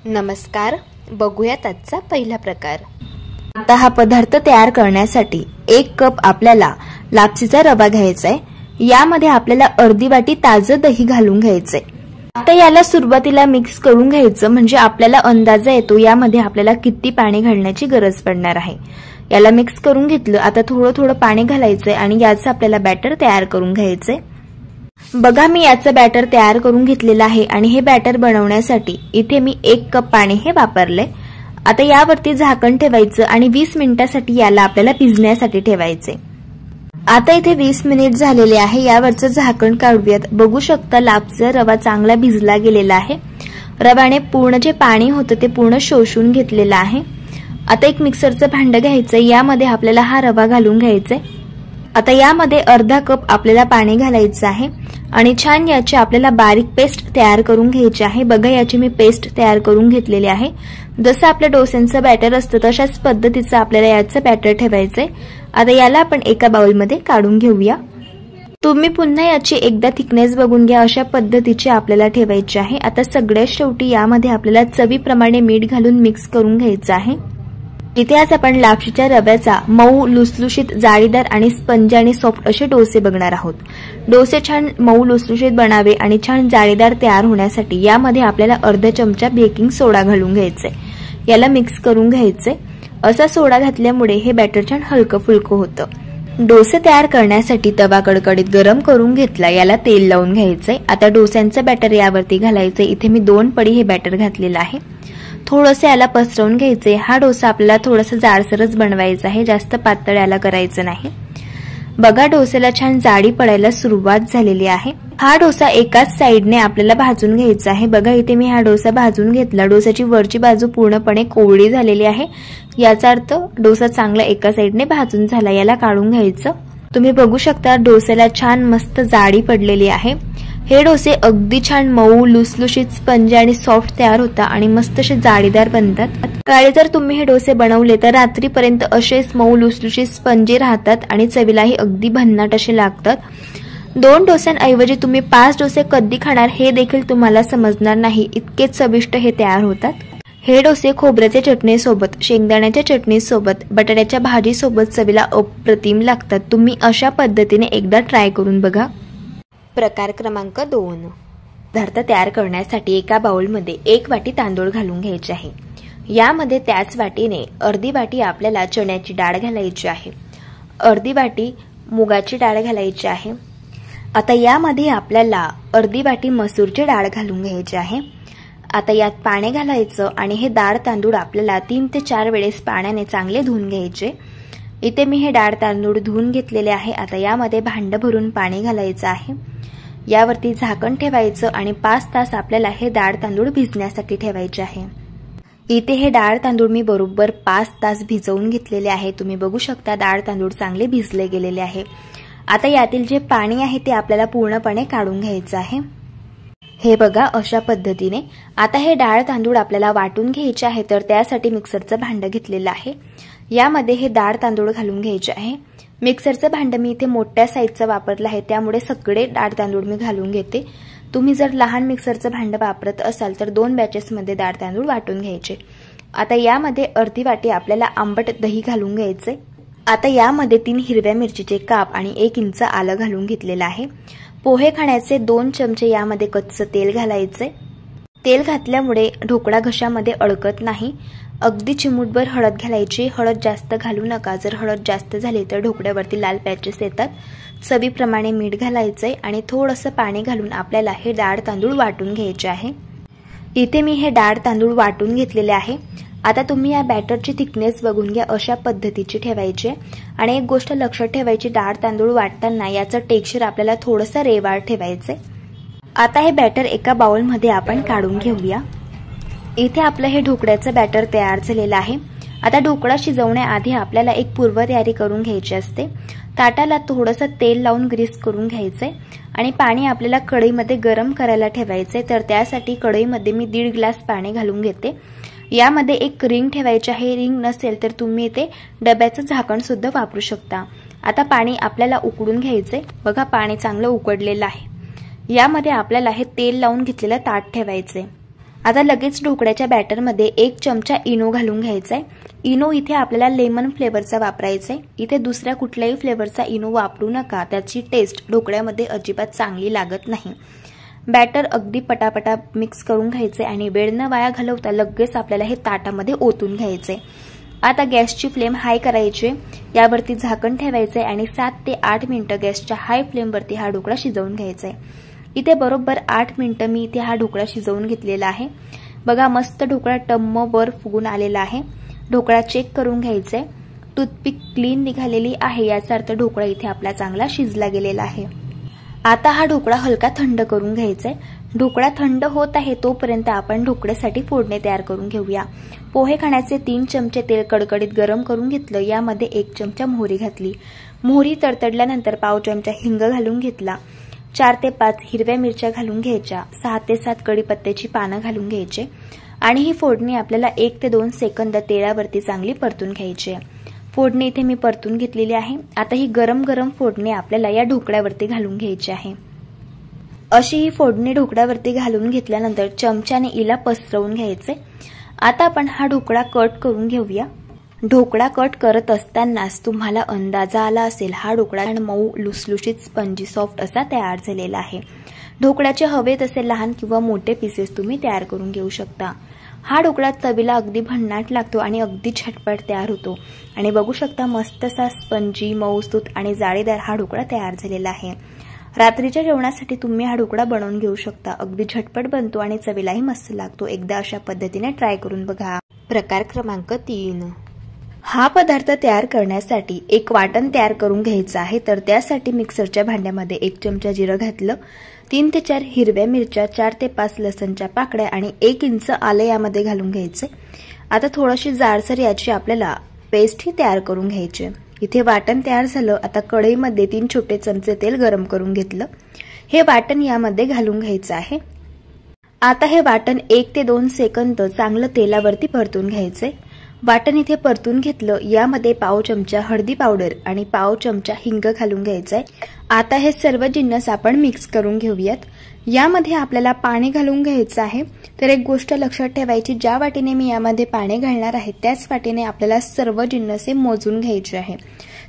नमस्कार, बघूयात आजचा पहिला प्रकार। आता हा पदार्थ तयार करण्यासाठी 1 कप आपल्याला लापसीचा रवा घ्यायचा आहे। यामध्ये आपल्याला अर्धी वाटी ताजं दही घालून घ्यायचंय। आता याला सुरुवातीला मिक्स करून घ्यायचं, म्हणजे आपल्याला अंदाजा येतो यामध्ये आपल्याला किती पाणी घालण्याची गरज पडणार आहे। याला मिक्स करून घेतलं। आता थोडं थोडं पाणी घालायचंय आणि याचं आपल्याला बॅटर तयार करून घ्यायचंय। बघा, मी याचं बॅटर तयार करून घेतलेलं आहे आणि हे बॅटर बनवण्यासाठी इथे मी 1 कप पाणी हे वापरले। आता यावरती झाकण ठेवायचं आणि 20 मिनिटांसाठी याला आपल्याला भिजण्यासाठी ठेवायचे। आता इथे 20 मिनिट झालेले आहे। यावरचं झाकण काढूयात। बघू शकता लापसीचा रवा चांगला भिजला गेलेला आहे। रव्याने पूर्ण जे पाणी होतं ते पूर्ण शोषून घेतलेलं आहे। आता एक मिक्सरचं भांडं घ्यायचं, यामध्ये आपल्याला हा रवा घालून घ्यायचा। आता यामध्ये अर्धा कप आपल्याला पाणी घालायचं आहे आणि छान याची आपल्याला बारीक पेस्ट तयार करून घ्यायची आहे। बघा, याची मी पेस्ट तयार करून घेतलेली आहे। जसं आपल्या डोस्यांचं बॅटर असतं तशाच पद्धतीचं आपल्याला याचं बॅटर ठेवायचंय। आता याला आपण एका बाउलमध्ये काढून घेऊया। तुम्ही पुन्हा याची एकदा थिकनेस बघून घ्या, अशा पद्धतीची आपल्याला ठेवायची आहे। आता सगळ्यात शेवटी यामध्ये आपल्याला चवीप्रमाणे मीठ घालून मिक्स करून घ्यायचं आहे। इथे आज आपण लापशीच्या रव्याचा मऊ, लुसलुशीत, जाळीदार आणि स्पंजी आणि सॉफ्ट असे डोसे बघणार आहोत। डोसे छान मऊ, लुसलुशीत बनावे आणि छान जाळीदार तयार होण्यासाठी यामध्ये आपल्याला अर्धा चमचा बेकिंग सोडा घालून घ्यायचंय। याला मिक्स करून घ्यायचंय। असा सोडा घातल्यामुळे हे बॅटर छान हलकं फुलकं होतं। डोसे तयार करण्यासाठी तवा कडकडीत गरम करून घेतला। याला तेल लावून घ्यायचंय। आता डोस्यांचं बॅटर यावरती घालायचंय। इथे मी 2 पडी हे बॅटर घातलेलं आहे। थोडंसं याला पसरवून घ्यायचंय। हा डोसा आपल्याला थोडासा जाडसरच बनवायचा आहे, जास्त पातळ याला करायचं नाही। बघा, डोस्याला छान जाडी पडायला सुरुवात झालेली आहे। हा डोसा एकाच साइडने आपल्याला भाजून घ्यायचा आहे। बघा, इथे मी हा डोसा भाजून घेतला। डोस्याची वरची बाजू पूर्णपणे कोवळी झालेली आहे, याचा अर्थ डोसा चांगला एका साइडने भाजून झाला। याला काढून घ्यायचं। तुम्ही बघू शकता डोस्याला छान मस्त जाडी पडलेली आहे। हे डोसे अगदी छान मऊ, लुसलुशीत, स्पंजी आणि सॉफ्ट तयार होतात आणि मस्त असे जाळीदार बनतात। काळे जर तुम्ही हे डोसे बनवले तर रात्रीपर्यंत असेच मऊ, लुसलुशीत, स्पंजी राहतात आणि चवीलाही अगदी भन्नाट असे लागतात। 2 डोस्यांऐवजी तुम्ही 5 डोसे कधी खाणार हे देखील तुम्हाला समजणार नाही, इतके चविष्ट हे तयार होतात। हे डोसे खोबऱ्याच्या चटणीसोबत, शेंगदाण्याच्या चटणीसोबत, बटाट्याच्या भाजीसोबत चवीला अप्रतिम लागतात। तुम्ही अशा पद्धतीने एकदा ट्राय करून बघा। प्रकार क्रमांक 2। पदार्थ तयार करण्यासाठी एका बाउलमध्ये 1 वाटी तांदूळ घालून घ्यायचे आहे। यामध्ये त्याच वाटीने अर्धी वाटी आपल्याला चण्याची डाळ घालायची आहे, अर्धी वाटी मुगाची डाळ घालायची आहे। आता यामध्ये आपल्याला अर्धी वाटी मसूरची डाळ घालून घ्यायची आहे। आता यात पाणी घालायचं आणि हे डाळ तांदूळ आपल्याला 3 ते 4 वेळेस पाण्याने चांगले धुवून घ्यायचे। इथे मी हे डाळ तांदूळ धुवून घेतलेले आहे। आता यामध्ये भांडं भरून पाणी घालायचं आहे। यावरती झाकण ठेवायचं आणि 5 तास आपल्याला हे डाळ तांदूळ भिजण्यासाठी ठेवायचे आहे। इथे हे डाळ तांदूळ मी बरोबर 5 तास भिजवून घेतलेले आहे। तुम्ही बघू शकता डाळ तांदूळ चांगले भिजले गेलेले आहे। आता यातील जे पाणी आहे ते आपल्याला पूर्णपणे काढून घ्यायचं आहे। हे बघा, अशा पद्धतीने। आता हे डाळ तांदूळ आपल्याला वाटून घ्यायचे आहे, तर त्यासाठी मिक्सरचं भांडं घेतलेलं आहे। यामध्ये हे डाळ तांदूळ घालून घ्यायचे आहे। मिक्सरचं भांडं मी इथे मोठ्या साईजचं वापरलं आहे, त्यामुळे सगळे डाळ तांदूळ मी घालून घेते। तुम्ही जर लहान मिक्सरचं भांडं वापरत असाल तर 2 बॅचेसमध्ये डाळ तांदूळ वाटून घ्यायचे। आता यामध्ये अर्धी वाटी आपल्याला आंबट दही घालून घ्यायचे। आता यामध्ये 3 हिरव्या मिरचीचे काप आणि 1 इंच आलं घालून घेतलेलं आहे। पोहे खाण्याचे 2 चमचे यामध्ये कच्चं तेल घालायचे। तेल घातल्यामुळे ढोकळा घशामध्ये अडकत नाही। अगदी चिमूटभर हळद घालायची। हळद जास्त घालू नका, जर हळद जास्त झाली तर ढोकळ्यावरती लाल पॅचेस येतात। चवीप्रमाणे मीठ घालायचंय आणि थोडंसं पाणी घालून आपल्याला हे डाळ तांदूळ वाटून घ्यायचे आहे। इथे मी हे डाळ तांदूळ वाटून घेतलेले आहे। आता तुम्ही या बॅटरची थिकनेस बघून घ्या, अशा पद्धतीची ठेवायची आणि एक गोष्ट लक्षात ठेवायची, डाळ तांदूळ वाटताना याचं टेक्स्चर आपल्याला थोडंसं रेवाळ ठेवायचंय। आता हे बॅटर एका बाउलमध्ये आपण काढून घेऊया। इथे आपलं हे ढोकळ्याचं बॅटर तयार झालेलं आहे। आता ढोकळा शिजवण्याआधी आपल्याला एक पूर्वतयारी करून घ्यायची असते। ताटाला थोडंसं तेल लावून ग्रीस करून घ्यायचंय आणि पाणी आपल्याला कढईमध्ये गरम करायला ठेवायचंय। तर त्यासाठी कढईमध्ये मी 1.5 ग्लास पाणी घालून घेते। यामध्ये एक रिंग ठेवायची आहे। रिंग नसेल तर तुम्ही इथे डब्याचं झाकण सुद्धा वापरू शकता। आता पाणी आपल्याला उकळून घ्यायचंय। बघा, पाणी चांगलं उकळलेलं आहे। यामध्ये आपल्याला हे तेल लावून घेतलेलं ताट ठेवायचंय। आता लगेच ढोकळ्याच्या बॅटरमध्ये 1 चमचा इनो घालून घ्यायचा आहे। इनो इथे आपल्याला लेमन फ्लेवरचा वापरायचा आहे। इथे दुसऱ्या कुठल्याही फ्लेवरचा इनो वापरू नका, त्याची टेस्ट ढोकळ्यामध्ये अजिबात चांगली लागत नाही। बॅटर अगदी पटापटा मिक्स करून घ्यायचे आणि वेळ न वाया घालवता लगेच आपल्याला हे ताटामध्ये ओतून घ्यायचे। आता गॅसची फ्लेम हाय करायची, यावरती झाकण ठेवायचे आणि 7 ते 8 मिनिटं गॅसच्या हाय फ्लेमवरती हा ढोकळा शिजवून घ्यायचा आहे। इथे बरोबर 8 मिनिटं मी इथे हा ढोकळा शिजवून घेतलेला आहे। बघा मस्त ढोकळा टम्म वर फुगून आलेला आहे। ढोकळा चेक करून घ्यायचा आहे, टूथपिक क्लीन निघालेली आहे, याचा अर्थ ढोकळा इथे आपला चांगला शिजला गेलेला आहे। आता हा ढोकळा हलका थंड करून घ्यायचा आहे। ढोकळा थंड होत आहे तोपर्यंत आपण ढोकळ्यासाठी फोडणी तयार करून घेऊया। पोहे खाण्याचे 3 चमचे तेल कडकडीत गरम करून घेतलं, यामध्ये 1 चमचा मोहरी घातली। मोहरी तडतडल्यानंतर पाव चमचा हिंग घालून घेतला। 4 ते 5 हिरव्या मिरच्या घालून घ्यायच्या, 6 ते 7 कढीपत्त्याची पानं घालून घ्यायचे आणि ही फोडणी आपल्याला 1 ते 2 सेकंद तेलावरती चांगली परतून घ्यायची आहे। फोडणी इथे मी परतून घेतलेली आहे। आता ही गरम गरम फोडणी आपल्याला या ढोकळ्यावरती घालून घ्यायची आहे। अशी ही फोडणी ढोकळ्यावरती घालून घेतल्यानंतर चमच्याने इला पसरवून घ्यायचे। आता आपण हा ढोकळा कट करून घेऊया। ढोकळा कट करत असतानाच तुम्हाला अंदाजा आला असेल हा ढोकळा मऊ लुसलुशीत स्पंजी सॉफ्ट असा तयार झालेला आहे। ढोकळ्याचे हवे तसे लहान किंवा मोठे पीसेस तुम्ही तयार करून घेऊ शकता। हा ढोकळा चवीला अगदी भन्नाट लागतो आणि अगदी झटपट तयार होतो आणि बघू शकता मस्त असा स्पंजी मऊसूत आणि जाळीदार हा ढोकळा तयार झालेला आहे। रात्रीच्या जेवणासाठी तुम्ही हा ढोकळा बनवून घेऊ शकता, अगदी झटपट बनतो आणि चवीलाही मस्त लागतो। एकदा अशा पद्धतीने ट्राय करून बघा। प्रकार क्रमांक 3, हा पदार्थ तयार करण्यासाठी एक वाटण तयार करून घ्यायचं आहे। तर त्यासाठी मिक्सरच्या भांड्यामध्ये 1 चमचा जिरं घातलं, 3 ते 4 हिरव्या मिरच्या, 4 ते 5 लसणच्या पाकळ्या आणि 1 इंच आलं यामध्ये घालून घ्यायचे। आता थोडीशी जाडसर याची आपल्याला पेस्ट ही तयार करून घ्यायची। इथे वाटण तयार झालं। आता कढईमध्ये 3 छोटे चमचे तेल गरम करून घेतलं, हे वाटण यामध्ये घालून घ्यायचं आहे। आता हे वाटण 1 ते 2 सेकंद चांगलं तेलावरती परतून घ्यायचे। वाटण इथे परतून घेतलं, यामध्ये पाव चमचा हळदी पावडर आणि पाव चमचा हिंग घालून घ्यायचंय। आता हे सर्व जिन्नस आपण मिक्स करून घेऊयात। यामध्ये आपल्याला पाणी घालून घ्यायचं आहे। तर एक गोष्ट लक्षात ठेवायची, ज्या वाटीने मी यामध्ये पाणी घालणार आहे त्याच वाटीने आपल्याला सर्व जिन्नस मोजून घ्यायचे आहे।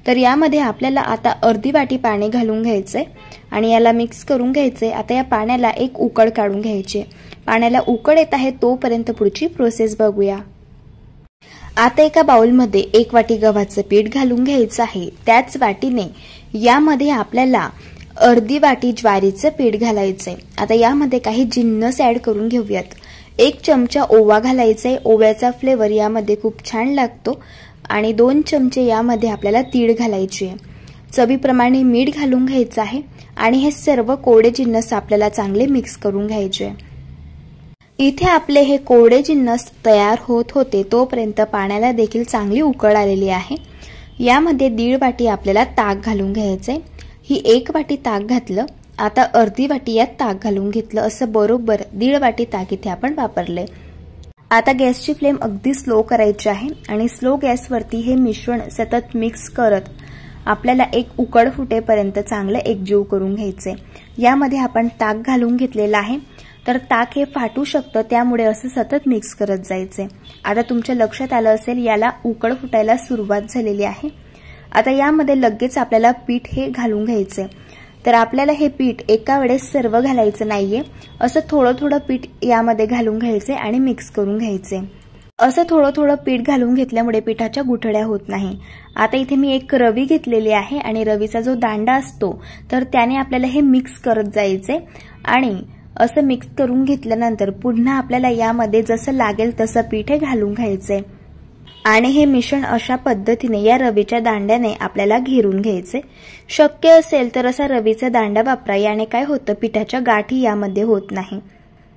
तर यामध्ये आपल्याला आता अर्धी वाटी पाणी घालून घ्यायचंय आणि याला मिक्स करून घ्यायचंय। आता या पाण्याला एक उकळ काढून घ्यायची। पाण्याला उकळ येत आहे तोपर्यंत पुढची प्रोसेस बघूया। आता एका बाउलमध्ये 1 वाटी गव्हाचं पीठ घालून घ्यायचं आहे। त्याच वाटीने यामध्ये आपल्याला अर्धी वाटी ज्वारीचं पीठ घालायचंय। आता यामध्ये काही जिन्नस ऍड करून घेऊयात। 1 चमचा ओवा घालायचाय, ओव्याचा फ्लेवर यामध्ये खूप छान लागतो आणि 2 चमचे यामध्ये आपल्याला तीळ घालायचे। चवीप्रमाणे मीठ घालून घ्यायचं आहे आणि हे सर्व कोरडे जिन्नस आपल्याला चांगले मिक्स करून घ्यायचे। इथे आपले हे कोरडे जिन्नस तयार होत होते तोपर्यंत पाण्याला देखील चांगली उकळ आलेली आहे। यामध्ये 1.5 वाटी आपल्याला ताक घालून घ्यायचंय। ही 1 वाटी ताक घातलं, आता अर्धी वाटी यात ताक घालून घेतलं, असं बरोबर 1.5 वाटी ताक इथे आपण वापरले। आता गॅसची फ्लेम अगदी स्लो करायची आहे आणि स्लो गॅसवरती हे मिश्रण सतत मिक्स करत आपल्याला एक उकळ फुटेपर्यंत चांगलं एकजीव करून घ्यायचे। यामध्ये आपण ताक घालून घेतलेलं आहे, तर ताक हे फाटू शकतं, त्यामुळे असं सतत मिक्स करत जायचे। आता तुमच्या लक्षात आलं असेल याला उकळ फुटायला सुरुवात झालेली आहे। आता यामध्ये लगेच आपल्याला पीठ हे घालून घ्यायचे। तर आपल्याला हे पीठ एका वेळेस सर्व घालायचं नाहीये, असं थोडं थोडं पीठ यामध्ये घालून घ्यायचे आणि मिक्स करून घ्यायचे। असं थोडं थोडं पीठ घालून घेतल्यामुळे पिठाच्या गुठळ्या होत नाही। आता इथे मी एक रवी घेतलेली आहे आणि रवीचा जो दांडा असतो तर त्याने आपल्याला हे मिक्स करत जायचे आणि असं मिक्स करून घेतल्यानंतर पुन्हा आपल्याला यामध्ये जसं लागेल तसं पीठ हे घालून घ्यायचे आणि हे मिश्रण अशा पद्धतीने या रवीच्या दांड्याने आपल्याला घेरून घ्यायचे। शक्य असेल तर असा रवीचा दांडा वापरा, याने काय होतं पिठाच्या गाठी यामध्ये होत नाही।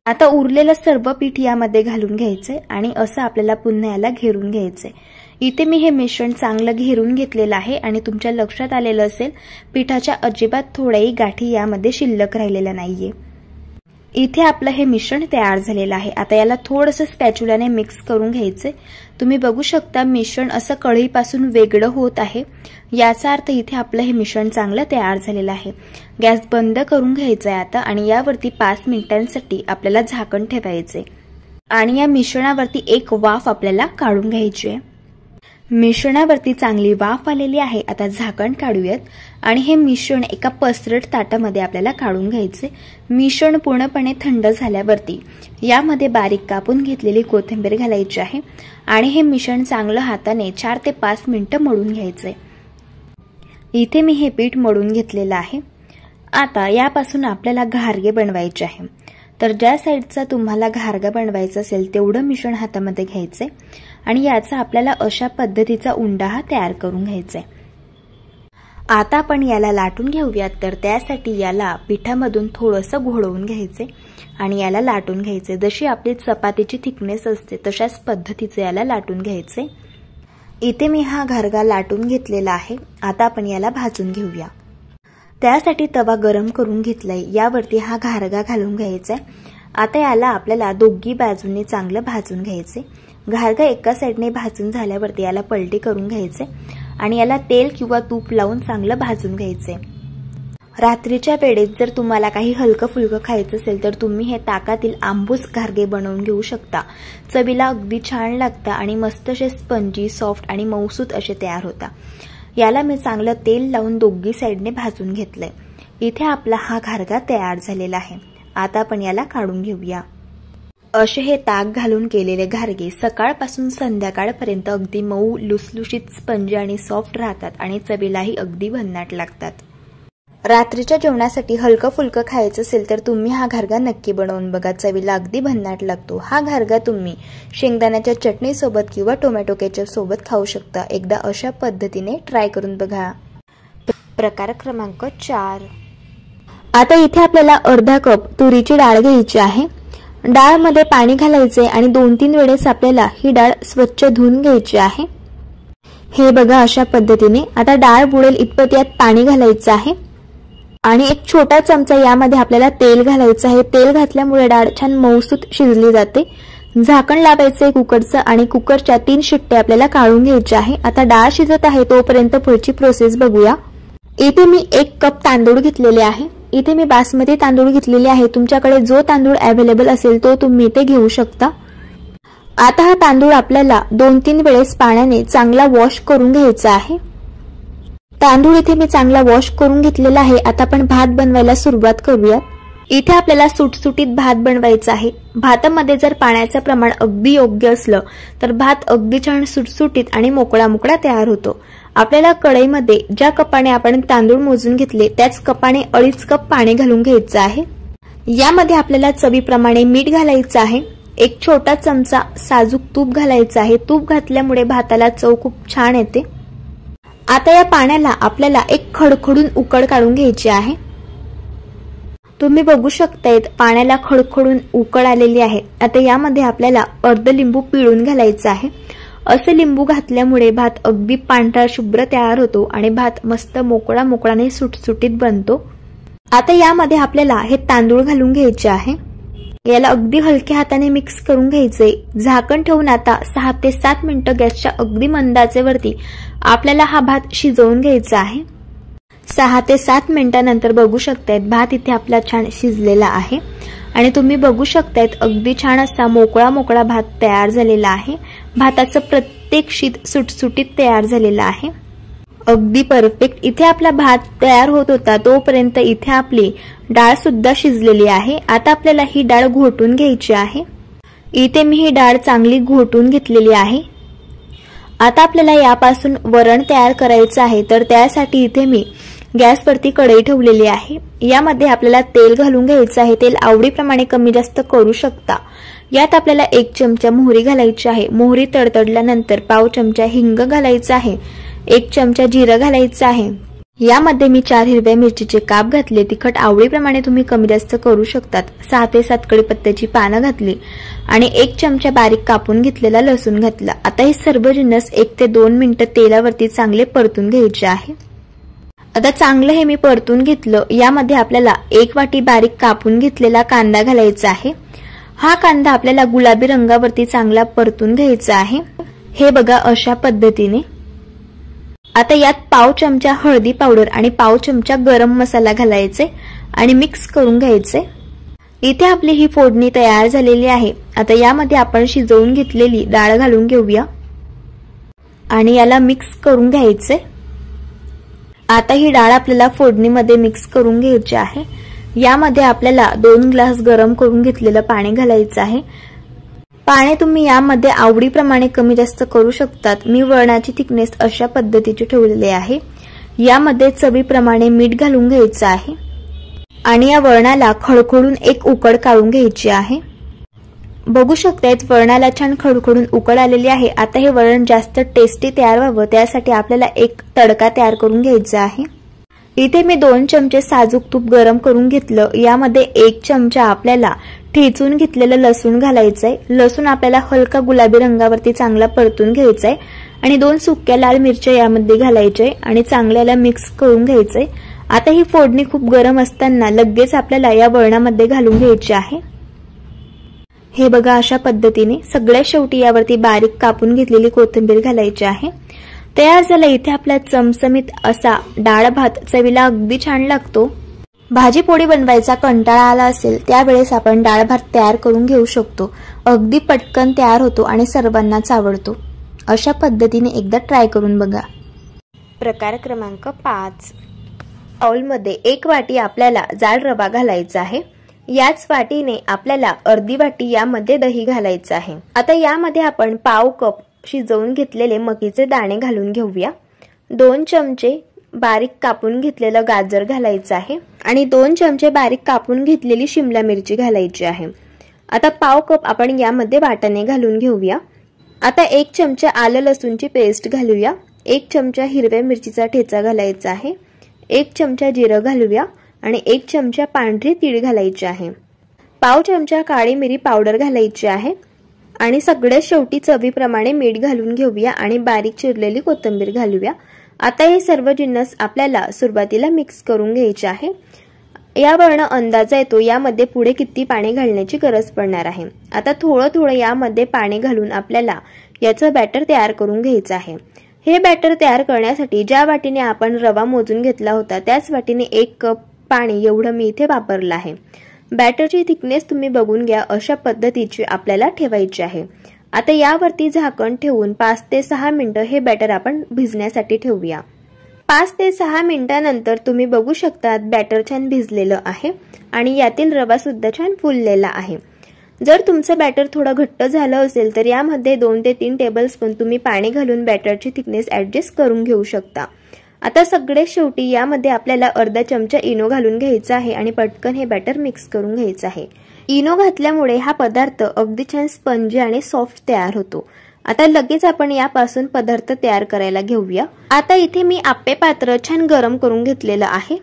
आता उरलेलं सर्व पीठ यामध्ये घालून घ्यायचे आणि असं आपल्याला पुन्हा याला घेरून घ्यायचे। इथे मी हे मिश्रण चांगलं घेरून घेतलेलं आहे आणि तुमच्या लक्षात आलेलं असेल पिठाच्या अजिबात थोड्याही गाठी यामध्ये शिल्लक राहिलेल्या नाहीये। इथे आपलं हे मिश्रण तयार झालेलं आहे। आता याला थोडंसं स्पॅच्युलाने मिक्स करून घ्यायचे। तुम्ही बघू शकता मिश्रण असं कढईपासून वेगळं होत आहे, याचा अर्थ इथे आपलं हे मिश्रण चांगलं तयार झालेलं आहे। गॅस बंद करून घ्यायचा आहे आता आणि यावरती 5 मिनिटांसाठी आपल्याला झाकण ठेवायचे। आणि या मिश्रणावरती एक वाफ आपल्याला काढून घ्यायची आहे। मिश्रणावरती चांगली वाफ आलेली आहे। आता झाकण काढूयात आणि हे मिश्रण एका पसरट ताटामध्ये आपल्याला काढून घ्यायचे। मिश्रण पूर्णपणे थंड झाल्यावरती यामध्ये बारीक कापून घेतलेली कोथिंबीर घालायची आहे आणि हे मिश्रण चांगलं हाताने 4 ते 5 मिनिटं मळून घ्यायचे। इथे मी हे पीठ मळून घेतलेलं आहे। आता यापासून आपल्याला घारगे बनवायचे आहे। तर ज्या साईडचा तुम्हाला घारगा बनवायचा असेल तेवढं मिश्रण हातामध्ये घ्यायचे आणि याचा आपल्याला अशा पद्धतीचा उंडा हा तयार करून घ्यायचा आहे। आता आपण याला लाटून घेऊयात। तर त्यासाठी याला पिठामधून थोडंसं घोळवून घ्यायचे आणि याला लाटून घ्यायचे। जशी आपली चपातीची थिकनेस असते तशाच पद्धतीचे याला लाटून घ्यायचे। इथे मी हा घारगा लाटून घेतलेला आहे। आता आपण याला भाजून घेऊया। त्यासाठी तवा गरम करून घेतलाय, यावरती हा घारगा घालून घ्यायचा। आता याला आपल्याला दोघी बाजूंनी चांगलं भाजून घ्यायचे। घारगा एका साइडने भाजून झाल्यावरती याला पलटी करून घ्यायचे आणि याला तेल किंवा तूप लावून चांगलं भाजून घ्यायचे। रात्रीच्या वेळेत जर तुम्हाला काही हलकं फुलकं खायचं असेल तर तुम्ही हे ताकातील आंबूस घारगे बनवून घेऊ शकता। चवीला अगदी छान लागतं आणि मस्त असे स्पंजी, सॉफ्ट आणि मऊसूत असे तयार होतात। याला मी चांगलं तेल लावून दोघी साइडने भाजून घेतलंय। इथे आपला हा घारगा तयार झालेला आहे। आता आपण याला काढून घेऊया। असे हे ताक घालून केलेले घारगे सकाळपासून संध्याकाळपर्यंत अगदी मऊ, लुसलुशीत, स्पंजी आणि सॉफ्ट राहतात आणि चवीलाही अगदी भन्नाट लागतात। रात्रीच्या जेवणासाठी हलकं फुलकं खायचं असेल तर तुम्ही हा घारगा नक्की बनवून बघा। चवीला अगदी भन्नाट लागतो। हा घारगा तुम्ही शेंगदाण्याच्या चटणी सोबत किंवा टोमॅटो केचप सोबत खाऊ शकता। एकदा अशा पद्धतीने ट्राय करून बघा। प्रकार क्रमांक 4। आता इथे आपल्याला अर्धा कप तुरीची डाळ घ्यायची आहे। डाळ मध्ये पाणी घालायचे आणि 2-3 वेळेस आपल्याला ही डाळ स्वच्छ धुवून घ्यायची आहे। हे बघा अशा पद्धतीने। आता डाळ बुडेल इतपत यात पाणी घालायचं आहे आणि एक छोटा चमचा यामध्ये आपल्याला तेल घालायचं आहे। तेल घातल्यामुळे डाळ छान मऊसूत शिजली जाते। झाकण लावायचे कुकरचं आणि कुकरच्या 3 शिट्ट्या आपल्याला काढून घ्यायच्या आहे। आता डाळ शिजत आहे तोपर्यंत पुढची प्रोसेस बघूया। इथे मी 1 कप तांदूळ घेतलेले आहे। इथे मी बासमती तांदूळ घेतलेले आहे। तुमच्याकडे जो तांदूळ अवेलेबल असेल तो तुम्ही इथे घेऊ शकता। आता हा तांदूळ आपल्याला 2-3 वेळेस पाण्याने चांगला वॉश करून घ्यायचा आहे। तांदूळ इथे मी चांगला वॉश करून घेतलेला आहे। आता आपण भात बनवायला सुरुवात करूया। इथे आपल्याला सुटसुटीत भात बनवायचा आहे। भातामध्ये जर पाण्याचं प्रमाण अगदी योग्य असलं तर भात अगदी छान सुटसुटीत आणि मोकळा मोकळा तयार होतो। आपल्याला कढईमध्ये ज्या कपाने आपण तांदूळ मोजून घेतले त्याच कपाने 2.5 कप पाणी घालून घ्यायचं आहे। यामध्ये आपल्याला चवीप्रमाणे मीठ घालायचं आहे। 1 छोटा चमचा साजूक तूप घालायचं आहे। तूप घातल्यामुळे भाताला चव खूप छान येते। आता या पाण्याला आपल्याला एक खडखडून उकळ काढून घ्यायची आहे। तुम्ही बघू शकताय पाण्याला खडखडून उकळ आलेली आहे। आता यामध्ये आपल्याला अर्ध लिंबू पिळून घालायचं आहे। असे लिंबू घातल्यामुळे भात अगदी पांढरा शुभ्र तयार होतो आणि भात मस्त मोकळा मोकळाने सुटसुटीत बनतो। आता यामध्ये आपल्याला हे तांदूळ घालून घ्यायचे आहे। याला अगदी हलक्या हाताने मिक्स करून घ्यायचे। झाकण ठेवून आता 6 ते 7 मिनिटं गॅसच्या अगदी मंद आचेवरती आपल्याला हा भात शिजवून घ्यायचा आहे। 6 ते 7 मिनिटांनंतर बघू शकतायत भात इथे आपला छान शिजलेला आहे आणि तुम्ही बघू शकतायत अगदी छान असा मोकळा मोकळा भात तयार झालेला आहे। भाताचं प्रत्येक शीत सुटसुटीत तयार झालेला आहे। अगदी परफेक्ट। इथे आपला भात तयार होत होता तोपर्यंत इथे आपली डाळ सुद्धा शिजलेली आहे। आता आपल्याला ही डाळ घोटून घ्यायची आहे। इथे मी ही डाळ चांगली घोटून घेतलेली आहे। आता आपल्याला यापासून वरण तयार करायचं आहे। तर त्यासाठी इथे मी गॅसवरती कढई ठेवलेली आहे। यामध्ये आपल्याला तेल घालून घ्यायचं आहे। तेल आवडीप्रमाणे कमी जास्त करू शकता। यात आपल्याला 1 चमचा मोहरी घालायची आहे। मोहरी तडतडल्यानंतर पाव चमचा हिंग घालायचा आहे। 1 चमचा जिरं घालायचं आहे। यामध्ये मी 4 हिरव्या मिरचीचे काप घातले। तिखट आवडीप्रमाणे तुम्ही कमी जास्त करू शकतात। 6 ते 7 कढीपत्त्याची पानं घातली आणि 1 चमचा बारीक कापून घेतलेला लसूण घातला। आता हे सर्व जिन्नस 1 ते 2 मिनिटं तेलावरती चांगले परतून घ्यायचे आहे। आता चांगलं हे मी परतून घेतलं। यामध्ये आपल्याला 1 वाटी बारीक कापून घेतलेला कांदा घालायचा आहे। हा कांदा आपल्याला गुलाबी रंगावरती चांगला परतून घ्यायचा आहे। हे बघा अशा पद्धतीने। आता यात पाव चमचा हळदी पावडर आणि पाव चमचा गरम मसाला घालायचे आणि मिक्स करून घ्यायचे। इथे आपली ही फोडणी तयार झालेली आहे। आता यामध्ये आपण शिजवून घेतलेली डाळ घालून घेऊया आणि याला मिक्स करून घ्यायचे। आता ही डाळ आपल्याला फोडणीमध्ये मिक्स करून घ्यायची आहे। यामध्ये आपल्याला 2 ग्लास गरम करून घेतलेलं पाणी घालायचं आहे। पाणी तुम्ही यामध्ये आवडीप्रमाणे कमी जास्त करू शकतात। मी वरणाची थिकनेस अशा पद्धतीची ठेवलेली आहे। यामध्ये चवीप्रमाणे मीठ घालून घ्यायचं आहे आणि या वरणाला खडखडून एक उकड काढून घ्यायची आहे। बघू शकतायत वरणाला छान खडखडून उकड आलेली आहे। आता हे वरण जास्त टेस्टी तयार व्हावं त्यासाठी आपल्याला एक तडका तयार करून घ्यायचा आहे। इथे मी 2 चमचे साजूक तूप गरम करून घेतलं। यामध्ये 1 चमचा आपल्याला ठेचून घेतलेलं लसूण घालायचंय। लसूण आपल्याला हलका गुलाबी रंगावरती चांगला परतून घ्यायचाय आणि 2 सुक्या लाल मिरच्या यामध्ये घालायचे आणि चांगल्याला मिक्स करून घ्यायचंय। आता ही फोडणी खूप गरम असताना लगेच आपल्याला या वरणामध्ये घालून घ्यायची आहे। हे बघा अशा पद्धतीने सगळ्यात शेवटी यावरती बारीक कापून घेतलेली कोथिंबीर घालायची आहे। तयार झाला इथे आपला चमचमीत असा डाळ भात। चवीला अगदी छान लागतो। भाजी पोळी बनवायचा कंटाळा आला असेल त्यावेळेस आपण डाळ भात तयार करून घेऊ शकतो। अगदी पटकन तयार होतो आणि सर्वांनाच आवडतो। अशा पद्धतीने एकदा ट्राय करून बघा। प्रकार क्रमांक 5। बाउलमध्ये 1 वाटी आपल्याला जाड रवा घालायचा आहे। याच वाटीने आपल्याला अर्धी वाटी यामध्ये दही घालायचं आहे। आता यामध्ये आपण पाव कप शिजवून घेतलेले मकीचे दाणे घालून घेऊया। 2 चमचे बारीक कापून घेतलेलं गाजर घालायचं आहे आणि 2 चमचे बारीक कापून घेतलेली शिमला मिरची घालायची आहे। आता पाव कप आपण यामध्ये वाटाणे घालून घेऊया। आता 1 चमचा आलं लसूणची पेस्ट घालूया। 1 चमचा हिरव्या मिरचीचा ठेचा घालायचा आहे। 1 चमचा जिरं घालूया आणि 1 चमचा पांढरी तीळ घालायची आहे। पाव चमचा काळी मिरी पावडर घालायची आहे आणि सगळ्यात शेवटी चवीप्रमाणे मीठ घालून घेऊया आणि बारीक चिरलेली कोथिंबीर घालूया। आता हे सर्व जिन्नस आपल्याला सुरुवातीला मिक्स करून घ्यायचे आहे। या वरण अंदाजा येतो यामध्ये पुढे किती पाणी घालण्याची गरज पडणार आहे। आता थोडं यामध्ये पाणी घालून आपल्याला याचं बॅटर तयार करून घ्यायचं आहे। हे बॅटर तयार करण्यासाठी ज्या वाटीने आपण रवा मोजून घेतला होता त्याच वाटीने 1 कप पाणी एवढं मी इथे वापरलं आहे। बॅटरची थिकनेस तुम्ही बघून घ्या। अशा पद्धतीची आपल्याला ठेवायची आहे। आता यावरती झाकण ठेवून 5 ते 6 मिनिटं हे बॅटर आपण भिजण्यासाठी ठेवूया। 5 ते 6 मिनिटांनंतर तुम्ही बघू शकता बॅटर छान भिजलेलं आहे आणि यातील रवा सुद्धा छान फुललेला आहे। जर तुमचं बॅटर थोडं घट्ट झालं असेल तर यामध्ये 2 ते 3 टेबलस्पून तुम्ही पाणी घालून बॅटरची थिकनेस ऍडजस्ट करून घेऊ शकता। आता सगळ्यात शेवटी यामध्ये आपल्याला अर्धा चमचा इनो घालून घ्यायचा आहे आणि पटकन हे बॅटर मिक्स करून घ्यायचं आहे। इनो घातल्यामुळे हा पदार्थ अगदी छान स्पंजी आणि सॉफ्ट तयार होतो। आता लगेच आपण यापासून पदार्थ तयार करायला घेऊया। आता इथे मी आप्पे पात्र छान गरम करून घेतलेलं आहे।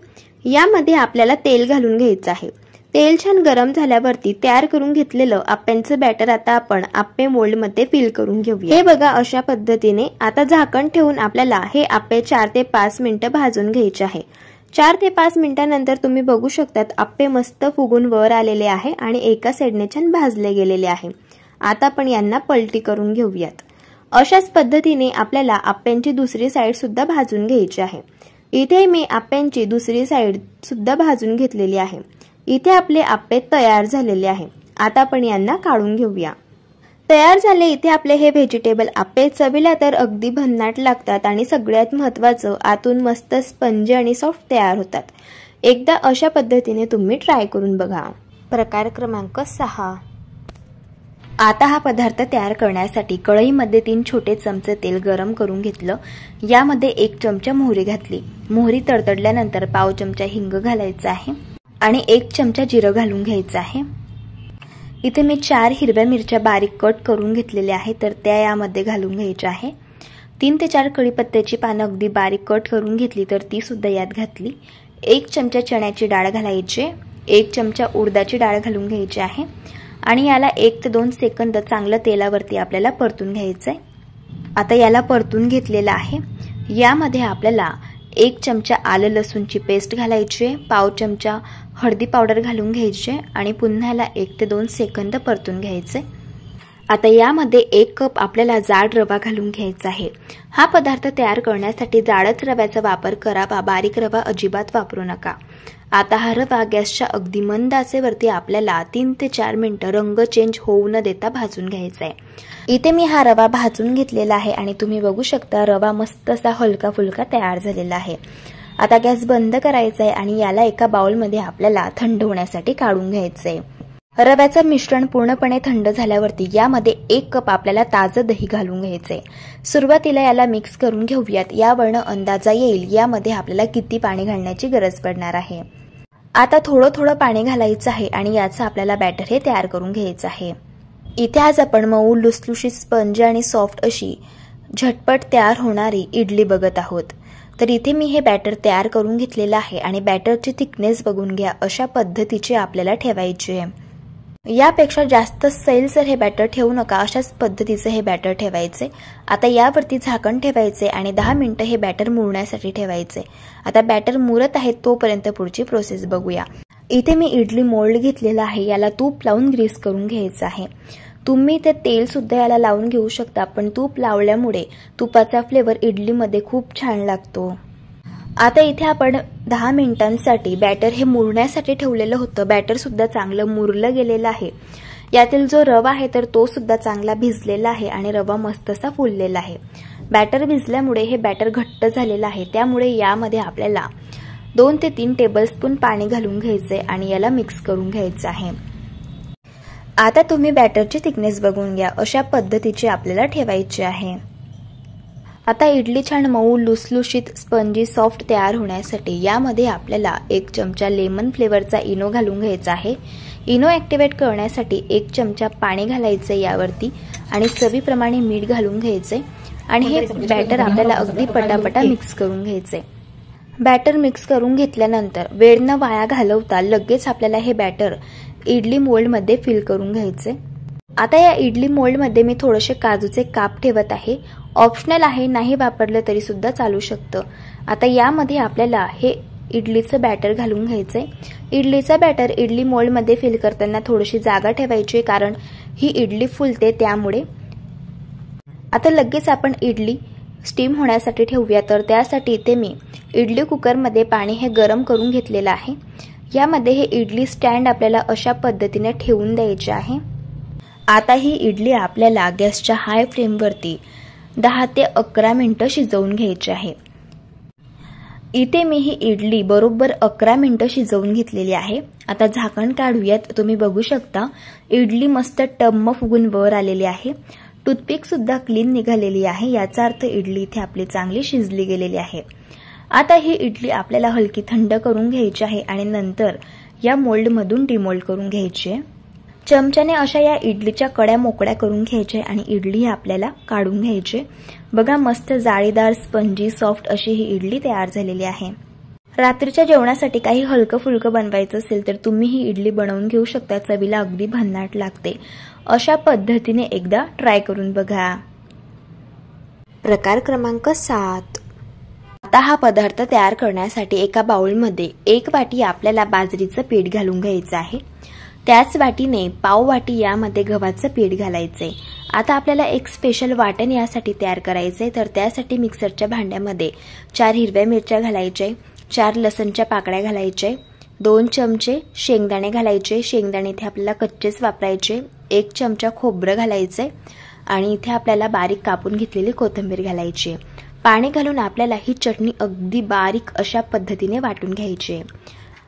यामध्ये आपल्याला तेल घालून घ्यायचं आहे। तेल छान गरम झाल्यावरती तयार करून घेतलेलं आप्प्यांचं बॅटर आता आपण आप्पे मोल्ड मध्ये फिल करून घेऊया। हे बघा अशा पद्धतीने। आता झाकण ठेवून आपल्याला हे आप्पे 4 ते 5 मिनिटं भाजून घ्यायचे आहे। 4 ते 5 मिनिटांनंतर तुम्ही बघू शकतात आप्पे मस्त फुगून वर आलेले आहे आणि एका साइडने छान भाजले गेलेले आहे। आता आपण यांना पलटी करून घेऊयात। अशाच पद्धतीने आपल्याला आप्प्यांची दुसरी साइड सुद्धा भाजून घ्यायची आहे। इथे मी आप्प्यांची दुसरी साइड सुद्धा भाजून घेतलेली आहे। इथे आपले आप्पे तयार झालेले आहे। आता आपण यांना काढून घेऊया। तयार झाले इथे आपले हे व्हेजिटेबल आप्पे। चवीला तर अगदी भन्नाट लागतात आणि सगळ्यात महत्त्वाचं आतून मस्त स्पंजी आणि सॉफ्ट तयार होतात। एकदा अशा पद्धतीने तुम्ही ट्राय करून बघा। प्रकार क्रमांक 6। आता हा पदार्थ तयार करण्यासाठी कढईमध्ये 3 छोटे चमचे तेल गरम करून घेतलं। यामध्ये 1 चमचा मोहरी घातली। मोहरी तडतडल्यानंतर पाव चमचा हिंग घालायचा आहे आणि 1 चमचा जिरं घालून घ्यायचं आहे। इथे मी 4 हिरव्या मिरच्या बारीक कट करून घेतलेल्या आहेत तर त्या यामध्ये घालून घ्यायच्या आहे। 3 ते 4 कढीपत्त्याची पानं अगदी बारीक कट करून घेतली तर ती सुद्धा यात घातली। 1 चमचा चण्याची डाळ घालायची। 1 चमचा उडदाची डाळ घालून घ्यायची आहे आणि याला 1 ते 2 सेकंद चांगलं तेलावरती आपल्याला परतून घ्यायचंय। आता याला परतून घेतलेलं आहे। यामध्ये आपल्याला 1 चमचा आलं लसूणची पेस्ट घालायची आहे। पाव चमचा हळदी पावडर घालून घ्यायची आणि पुन्हा याला 1 ते 2 सेकंद परतून घ्यायचे। आता यामध्ये 1 कप आपल्याला जाड रवा घालून घ्यायचा आहे। हा पदार्थ तयार करण्यासाठी जाडच रव्याचा वापर करावा, बारीक रवा अजिबात वापरू नका। आता हा रवा गॅसच्या अगदी मंद आचेवरती आपल्याला 3 ते 4 मिनिटं रंग चेंज होऊ न देता भाजून घ्यायचा आहे। इथे मी हा रवा भाजून घेतलेला आहे आणि तुम्ही बघू शकता रवा मस्त असा हलका फुलका तयार झालेला आहे। आता गॅस बंद करायचा आहे आणि याला एका बाउलमध्ये आपल्याला थंड होण्यासाठी काढून घ्यायचं आहे। रव्याचं मिश्रण पूर्णपणे थंड झाल्यावरती यामध्ये 1 कप आपल्याला ताजं दही घालून घ्यायचंय। सुरुवातीला याला मिक्स करून घेऊयात, यावरनं अंदाजा येईल यामध्ये आपल्याला किती पाणी घालण्याची गरज पडणार आहे। आता थोडं थोडं पाणी घालायचं आहे आणि याचं आपल्याला बॅटर हे तयार करून घ्यायचं आहे। इथे आज आपण मऊ लुसलुशीत स्पंज आणि सॉफ्ट अशी झटपट तयार होणारी इडली बघत आहोत। तर इथे मी हे बॅटर तयार करून घेतलेलं आहे आणि बॅटरची थिकनेस बघून घ्या, अशा पद्धतीचे आपल्याला ठेवायचे आहे। यापेक्षा जास्त सैलसर हे बॅटर ठेवू नका, अशाच पद्धतीचे हे बॅटर ठेवायचे। आता यावरती झाकण ठेवायचे आणि 10 मिनिटं हे बॅटर मुरण्यासाठी ठेवायचे। आता बॅटर मुरत आहे तोपर्यंत पुढची प्रोसेस बघूया। इथे मी इडली मोल्ड घेतलेला आहे, याला तूप लावून ग्रीस करून घ्यायचं आहे। तुम्ही ते तेल सुद्धा याला लावून घेऊ शकता, पण तूप लावल्यामुळे तुपाचा फ्लेवर इडलीमध्ये खूप छान लागतो। आता इथे आपण 10 मिनिटांसाठी बॅटर हे मुरण्यासाठी ठेवलेलं होतं। बॅटर सुद्धा चांगलं मुरलं गेलेलं आहे। यातील जो रवा आहे तर तो सुद्धा चांगला भिजलेला आहे आणि रवा मस्त असा फुललेला आहे। बॅटर भिजल्यामुळे हे बॅटर घट्ट झालेलं आहे, त्यामुळे यामध्ये आपल्याला 2 ते 3 टेबलस्पून पाणी घालून घ्यायचे आणि याला मिक्स करून घ्यायचं आहे। आता तुम्ही बॅटरची थिकनेस बघून घ्या, अशा पद्धतीचे आपल्याला ठेवायचे आहे। आता इडली छान मऊ लुसलुशीत स्पंजी सॉफ्ट तयार होण्यासाठी यामध्ये आपल्याला 1 चमचा लेमन फ्लेवरचा इनो घालून घ्यायचा आहे। इनो ऍक्टिव्हेट करण्यासाठी 1 चमचा पाणी घालायचे यावरती आणि चवीप्रमाणे मीठ घालून घ्यायचे आणि हे बॅटर आपल्याला अगदी पटापटा मिक्स करून घ्यायचे। बॅटर मिक्स करून घेतल्यानंतर वेळ न वाया घालवता लगेच आपल्याला हे बॅटर इडली मोल्डमध्ये फिल करून घ्यायचे। आता या इडली मोल्डमध्ये मी थोडेसे काजूचे काप ठेवत आहे, ऑप्शनल आहे, नाही वापरलं तरी सुद्धा चालू शकतं। आता यामध्ये आपल्याला हे इडलीचं बॅटर घालून घ्यायचंय। इडलीचं बॅटर इडली मोल्डमध्ये फिल करताना थोडीशी जागा ठेवायची, कारण ही इडली फुलते त्यामुळे। आता लगेच आपण इडली स्टीम होण्यासाठी ठेवूया, तर त्यासाठी इथे मी इडली कुकरमध्ये पाणी हे गरम करून घेतलेलं आहे। यामध्ये हे इडली स्टँड आपल्याला अशा पद्धतीने ठेवून द्यायचे आहे। आता ही इडली आपल्याला गॅसच्या हाय फ्लेमवरती 10 ते 11 मिनिटं शिजवून घ्यायची आहे। इथे मी ही इडली बरोबर 11 मिनिटं शिजवून घेतलेली आहे। आता झाकण काढूयात, तुम्ही बघू शकता इडली मस्त टम्म फुगून वर आलेली आहे। टूथपिक सुद्धा क्लीन निघालेली आहे, याचा अर्थ इडली इथे आपली चांगली शिजली गेलेली आहे। आता ही इडली आपल्याला हलकी थंड करून घ्यायची आहे आणि नंतर या मोल्डमधून डिमोल्ड करून घ्यायची आहे। चमच्याने अशा या इडलीच्या कड्या मोकळ्या करून घ्यायच्या आणि इडली आपल्याला काढून घ्यायची। बघा मस्त जाळीदार स्पंजी सॉफ्ट अशी ही इडली तयार झालेली आहे। रात्रीच्या जेवणासाठी काही हलकं फुलकं बनवायचं असेल तर तुम्ही ही इडली बनवून घेऊ शकता, चवीला अगदी भन्नाट लागते। अशा पद्धतीने एकदा ट्राय करून बघा। प्रकार क्रमांक 7। आता हा पदार्थ तयार करण्यासाठी एका बाउलमध्ये 1 वाटी आपल्याला बाजरीचं पीठ घालून घ्यायचं आहे। त्याच वाटीने पाव वाटी यामध्ये गव्हाचं पीठ घालायचंय। आता आपल्याला एक स्पेशल वाटण यासाठी तयार करायचंय, तर त्यासाठी मिक्सरच्या भांड्यामध्ये 4 हिरव्या मिरच्या घालायच्या, 4 लसणच्या पाकळ्या घालायच्या, 2 चमचे शेंगदाणे घालायचे। शेंगदाणे इथे आपल्याला कच्चेच वापरायचे। 1 चमचा खोबरं घालायचंय आणि इथे आपल्याला बारीक कापून घेतलेली कोथिंबीर घालायची। पाणी घालून आपल्याला ही चटणी अगदी बारीक अशा पद्धतीने वाटून घ्यायची।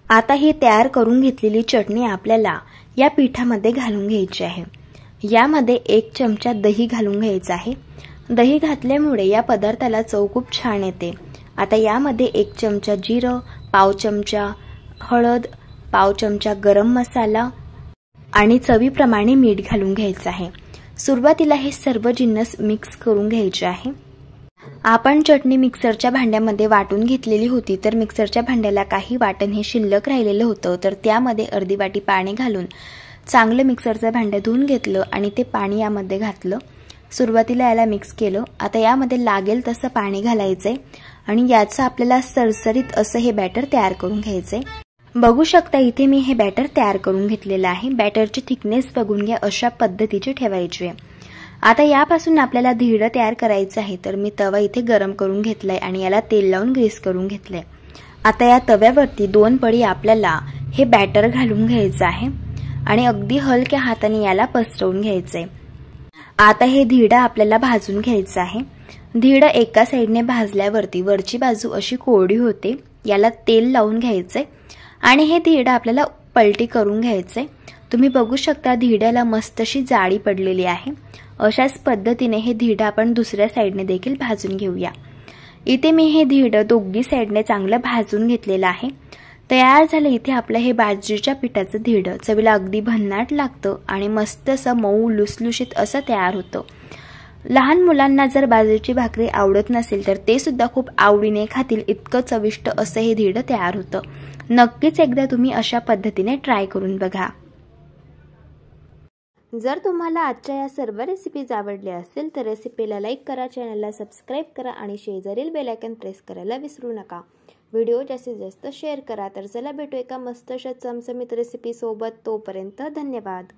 आता ही तयार करून घेतलेली चटणी आपल्याला या पिठामध्ये घालून घ्यायची आहे। यामध्ये 1 चमचा दही घालून घ्यायचा आहे। दही घातल्यामुळे या पदार्थाला चव खूप छान येते। आता यामध्ये 1 चमचा जिरं, पाव चमचा हळद, पाव चमचा गरम मसाला आणि चवीप्रमाणे मीठ घालून घ्यायचं आहे। सुरुवातीला हे सर्व जिन्नस मिक्स करून घ्यायचे आहे। आपण चटणी मिक्सरच्या भांड्यामध्ये वाटून घेतलेली होती, तर मिक्सरच्या भांड्याला काही वाटण हे शिल्लक राहिलेलं होतं, तर त्यामध्ये अर्धी वाटी पाणी घालून चांगलं मिक्सरचं भांडं धुवून घेतलं आणि ते पाणी यामध्ये घातलं। सुरुवातीला याला मिक्स केलं। आता यामध्ये लागेल तसं पाणी घालायचंय आणि याचं आपल्याला सरसरीत असं हे बॅटर तयार करून घ्यायचंय। बघू शकता इथे मी हे बॅटर तयार करून घेतलेलं आहे। बॅटरची थिकनेस बघून घ्या, अशा पद्धतीची ठेवायची आहे। आता यापासून आपल्याला धिरडं तयार करायचं आहे, तर मी तवा इथे गरम करून घेतलाय आणि याला तेल लावून ग्रीस करून घेतलंय। आता या तव्यावरती 2 पळी आपल्याला हे बॅटर घालून घ्यायचं आहे आणि अगदी हलक्या हाताने याला पसरवून घ्यायचंय। आता हे धिरडं आपल्याला भाजून घ्यायचं आहे। धिरडं एका साईडने भाजल्यावरती वरची बाजू अशी कोरडी होते, याला तेल लावून घ्यायचंय आणि हे धिरडं आपल्याला पलटी करून घ्यायचंय। तुम्ही बघू शकता धिरड्याला मस्त अशी जाळी पडलेली आहे। अशाच पद्धतीने हे धिरडं आपण दुसऱ्या साईडने देखील भाजून घेऊया। इथे मी हे धिरडं दोघी साईडने चांगलं भाजून घेतलेलं आहे। तयार झालं इथे आपलं हे बाजरीच्या पिठाचं धिरडं। चवीला अगदी भन्नाट लागतं आणि मस्त असं मऊ लुसलुशीत असं तयार होतं। लहान मुलांना जर बाजरीची भाकरी आवडत नसेल तर ते सुद्धा खूप आवडीने खातील, इतकं चविष्ट असं हे धिरडं तयार होतं। नक्कीच एकदा तुम्ही अशा पद्धतीने ट्राय करून बघा। जर तुम्हाला आजच्या या सर्व रेसिपीज आवडल्या असेल तर रेसिपीला लाईक करा, चॅनलला सबस्क्राईब करा आणि शेजारील बेल आयकॉन प्रेस करायला विसरू नका। व्हिडिओ जास्तीत जास्त शेअर करा। तर चला भेटू एका मस्त अशा चमचमीत रेसिपी सोबत। तोपर्यंत धन्यवाद।